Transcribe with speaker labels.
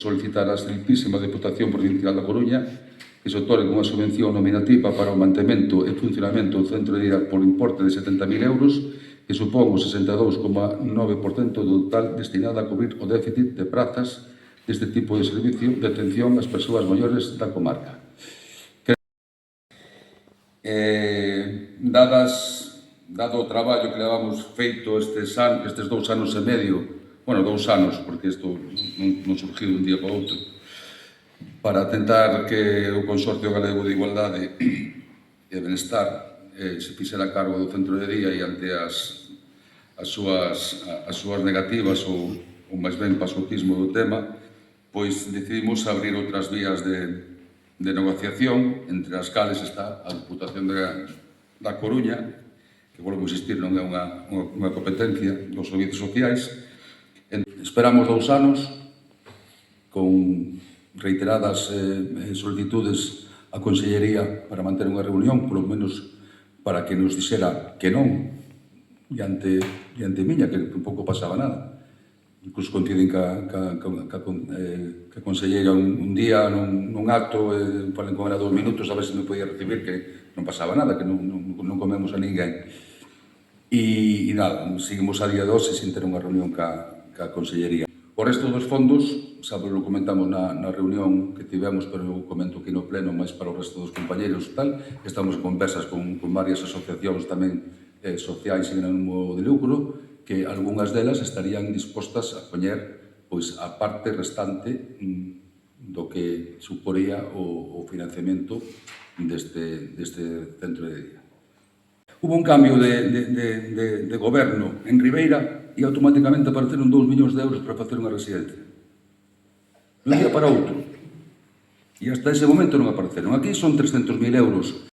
Speaker 1: solicitar a excelentísima Deputación Provincial da Coruña que se otorgue unha subvención nominativa para o mantemento e funcionamento do centro de día por importe de 70.000 euros, que supón o 62,9% do total destinado a cubrir o déficit de prazas deste tipo de servicio de atención ás persoas maiores da comarca. Dado o traballo que levamos feito estes 2 anos e medio, bueno, 2 anos, porque isto non surgiu dun día para outro, para tentar que o Consorcio Galego de Igualdade e Benestar se fixera cargo do centro de día e ante as súas negativas ou máis ben pasotismo do tema, pois decidimos abrir outras vías de negociación, entre as cales está a Deputación da Coruña, que, volvo a insistir, non é unha competencia dos servizos sociais. Esperamos 2 anos, con reiteradas solicitudes á Consellería para manter unha reunión, polo menos para que nos dixera que non, diante miña, que tampouco pasaba nada. Incluso coinciden ca Conselleira un día nun acto, falen con ela 2 minutos a ver se me podía recibir, que non pasaba nada, que non comemos a ninguén. E nada, seguimos a día de hoxe sin ter unha reunión ca Consellería. O resto dos fondos, xa lo comentamos na reunión que tivemos, pero eu comento aquí no pleno, máis para o resto dos compañeros e tal, estamos en conversas con varias asociacións tamén sociais sin ánimo de lucro, que algunhas delas estarían dispostas a poñer a parte restante do que suporía o financiamento deste centro de día. Hubo un cambio de goberno en Ribeira e automáticamente apareceron 2 millóns de euros para facer unha residencia. De un día para outro. E hasta ese momento non apareceron. Aquí son 300.000 euros